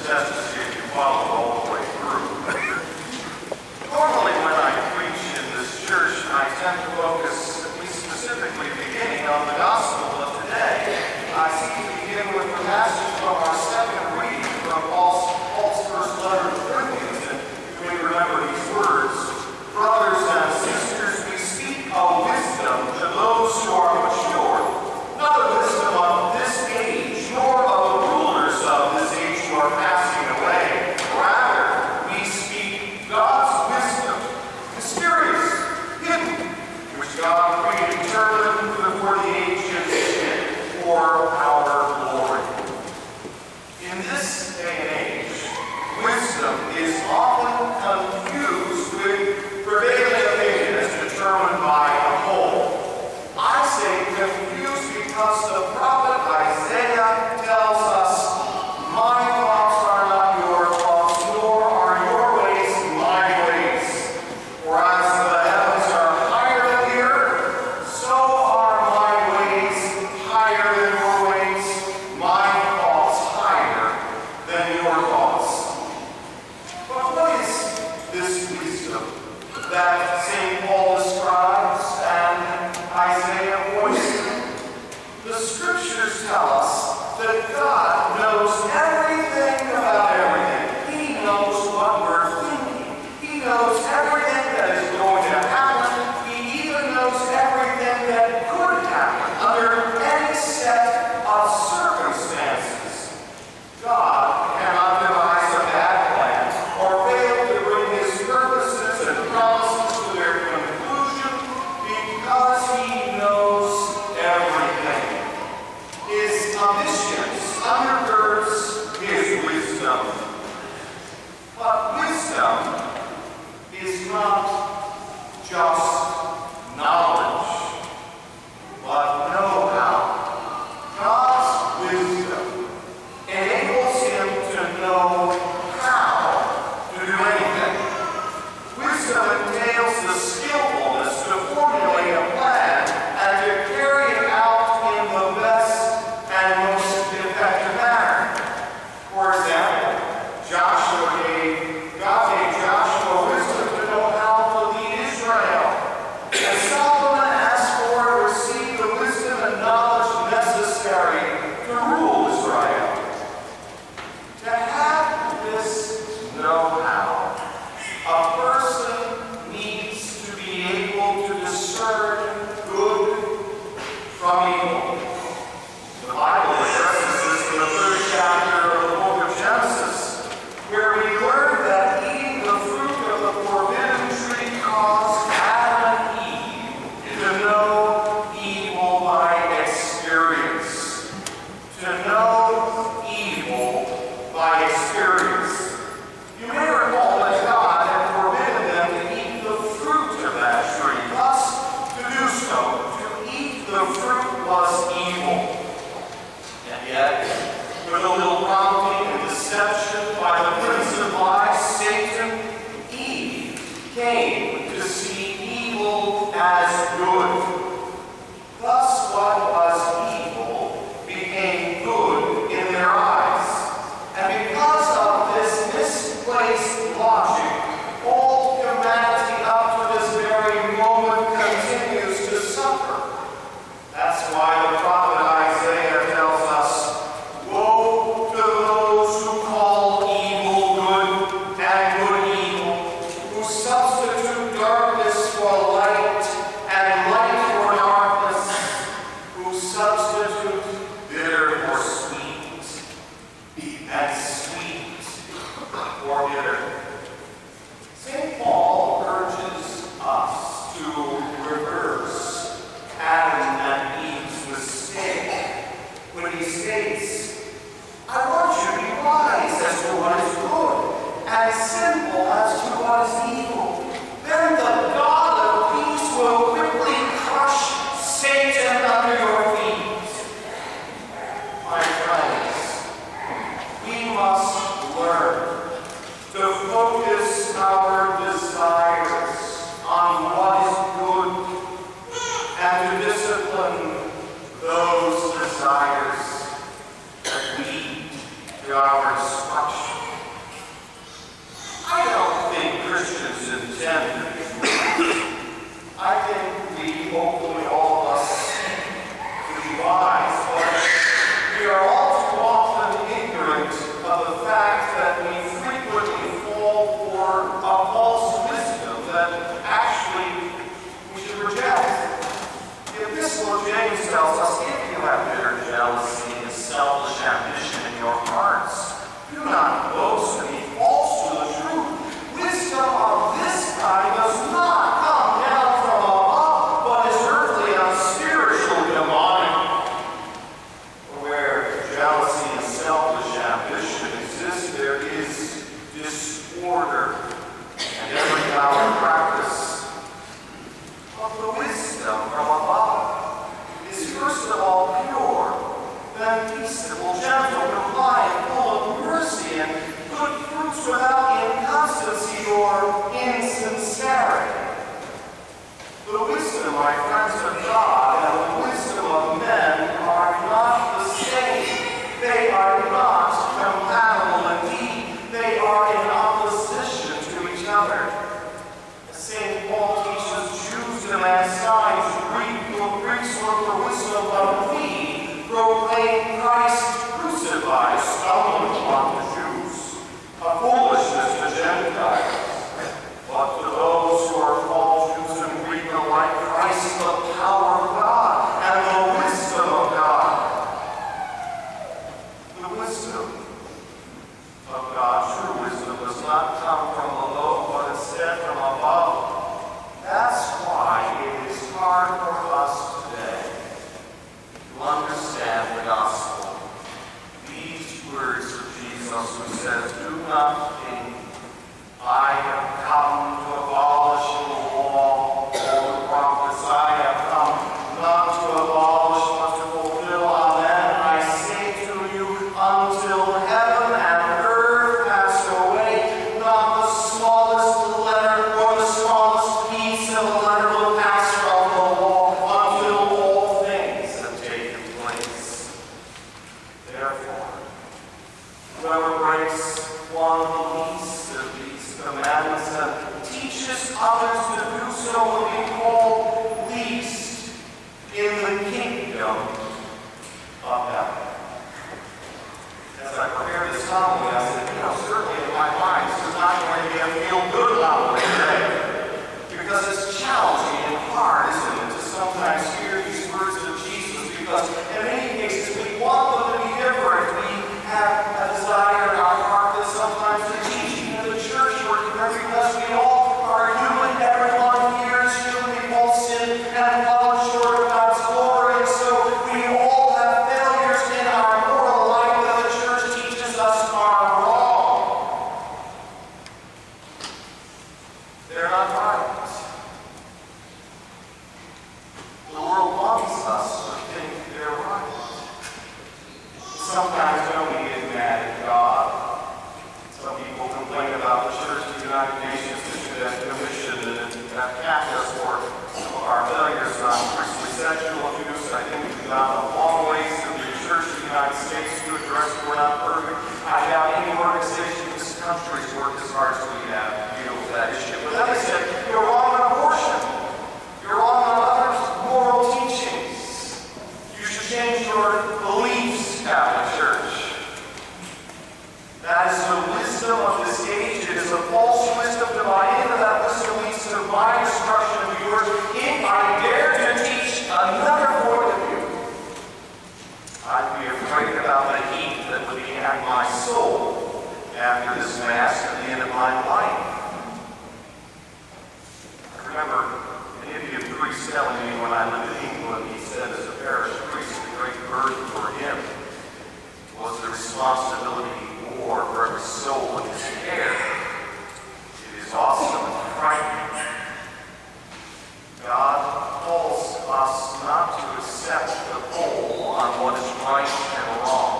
test to see if you follow all the way through. Normally when I preach in this church, I tend to focus, at least specifically beginning, on the gospel of today. I seek to begin with the passage from our second reading from Paul's first letter to Corinthians. And you may remember these words: "Brothers and sisters, we speak of wisdom to those who are mature, not the wisdom of this age, nor of the rulers of this age who are passing away. Rather, we speak God's wisdom, mysterious, hidden, which God predetermined before the ages for our glory." In this day and age, wisdom is often confused with prevailing opinion as determined by the whole. I say confused because the prophet Isaiah tells us, "My thoughts are not your thoughts, nor are your ways my ways. For as the heavens are higher than the earth, so are my ways higher than your ways, my thoughts higher than your thoughts." But what is this wisdom that St. Paul describes and Isaiah voices? The scriptures tell us that God knows everything about everything. He knows what we're thinking. He knows everything that is going to happen. He even knows everything that could happen under any set of circumstances. God cannot devise a bad plan or fail to bring his purposes and promises to their conclusion because he knows everything. His omniscience undergirds his wisdom. But wisdom is not just knowledge, but know-how. God's wisdom enables him to know how to do anything. Wisdom entails the skillfulness to formulate a plan and to carry it out in the best and most effective manner. For example, God gave Joshua wisdom to know how to lead Israel. And Solomon asked for and received the wisdom and knowledge necessary to rule Israel. To have this know-how, a person needs to be able to discern good from evil. The Bible addresses this in the 3rd chapter of the book of Genesis, where we learn that eating the fruit of the forbidden tree caused Adam and Eve to know evil by experience. To know evil by experience. You may recall that God had forbidden them to eat the fruit of that tree. Thus, to do so, to eat the fruit was evil. And yet, with a little prompting and deception by the prince of lies, Satan, Eve came to see evil as good. Thus, what was evil became good in their eyes. And because of this misplaced logic, all humanity up to this very moment continues to suffer. That's why the prophet Isaiah tells us, "Woe to those who call evil good and good evil, who substitute darkness for light and light for darkness, who substitute bitter for sweet and sweet for bitter." St. Paul urges us to reverse Adam and Eve's mistake when he states, "I want you to be wise as to what is good and simple as to what is evil. Then the God of peace will quickly crush Satan under your feet." My friends, we must learn to focus our desires on what is good and to discipline those desires that lead to our our instruction. I don't think Christians intend these rules. I think we, hopefully all of us, seek to be wise, but we are all too often ignorant of the fact that we frequently fall for a false wisdom that actually we should reject. The Epistle of James tells us, if you have bitter jealousy and selfish ambition in your hearts, do not boast and be false to the truth. Wisdom of this kind does not come down from above, but is earthly, unspiritual, demonic. Where jealousy and selfish ambition exist, there is disorder and every foul practice. But the wisdom from above is first of all pure, then peaceable, gentle, compliant, full of mercy and good fruits, without inconstancy or insincerity. The wisdom, my friends, of God and the wisdom of men are not the same. They are not compatible. Indeed, they are in opposition to each other. St. Paul teaches Jews demand signs, Greeks look for wisdom, but we proclaim Christ crucified, stumbling block to Jews, a foolishness to Gentiles. But to those who are called Jews and Greek alike, Christ, the power of God and the wisdom of God. The wisdom of God, true wisdom, does not come from below, but instead from above. That's why it is hard for us today to understand the gospel. These words of Jesus, who says, do not think I have come to abolish the law or the prophets. I have come not to abolish but to fulfill. Amen. I say to you, until heaven and earth pass away, not the smallest letter or the smallest piece of a letter will pass from the law until all things have taken place. Therefore, whoever breaks one of the least of these commandments and teaches others to do so will be called least in the kingdom of heaven. As I prepared this homily, I said, certainly in my mind, this is not going to be a feel-good homily today, because it's challenging and hard, isn't it, to sometimes hear these words of Jesus, because in many cases we want them to be different. We have a desire in our heart that sometimes the teaching of the church work different, because we all are human. Everyone here is human. We all sin and fall short of God's glory, and so we all have failures in our moral life that the church teaches us are wrong. They're not right. The world wants us to think they're right. Sometimes we get mad at God. Some people complain about the Church of the United Nations Commission and attack us for some of our failures on priestly sexual abuse. I think we've gone a long ways in the Church of the United States to address we're not perfect. I doubt any organization in this country's worked as hard as we have to deal with that issue. But then they said, you're wrong on abortion. You're wrong on other moral teachings. You should change your beliefs, Catholic Church. That is the wisdom of this age. It is a false wisdom. To buy into that wisdom leads to my destruction of yours. If I dare to teach another point of view, I'd be afraid about the heat that would be at my soul after this Mass at the end of my life. I remember an Indian priest telling me when I lived in England, he said as a parish priest, the great burden for him was the responsibility he bore for every soul in his care. It is awesome and frightening. God calls us not to accept the poll on what is right and wrong,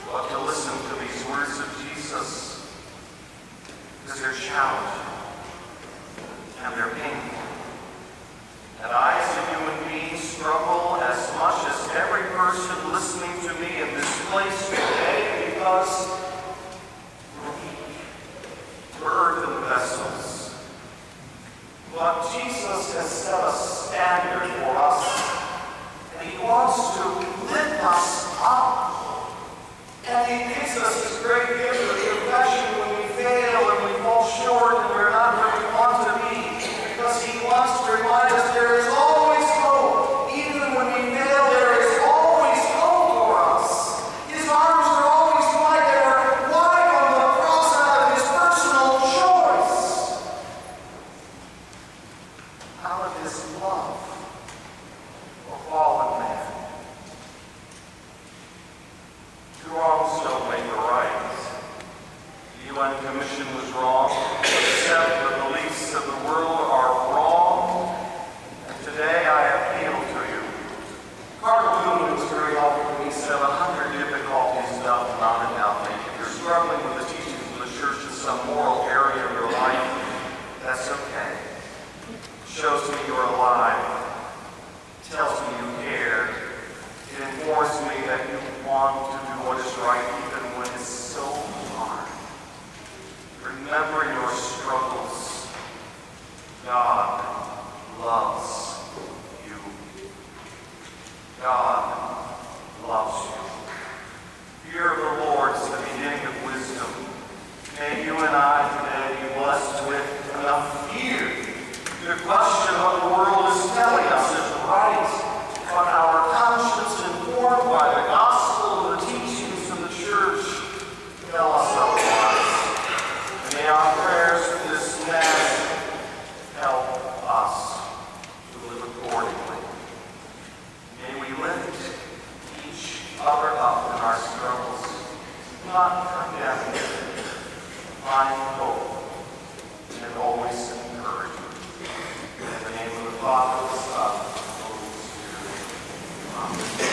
but to listen to these words of Jesus, because they're challenging and they're painful. And I, as a human being, struggle as much as every person listening to me in this place today because we're weak. We're earthen vessels. But Jesus has set a standard for us, and he wants to lift us up. And he gives us his great gift of confession when we fail and we fall short and we're not where we want to be, because he wants to remind us there is always hope. Even when we fail, there is always hope for us. His arms are always wide. They are wide on the cross out of his personal choice. Out of his love for fallen man. Two wrongs don't make a right. The UN Commission was wrong. Except the beliefs of the world are wrong. And today I appeal to you. Cardinal Newman was very helpful when he said 100 difficulties doth not enough. If you're struggling with the teachings of the church in some moral area of your life, that's okay. It shows me you're alive. It tells me you care. It informs me that you want to do what is right even when it's so hard. Remember your struggles. God loves you. God loves you. Fear of the Lord is the beginning of wisdom. May you and I today be blessed with enough fear to question what the world is telling us is right, but our conscience informed by the gospel and the teachings of the church tell us otherwise. May our prayers for this Mass help us to live accordingly. May we lift each other up in our struggles, not condemn, find hope, and always encourage. In the name of the Father, the Son, and the Holy Spirit. Amen.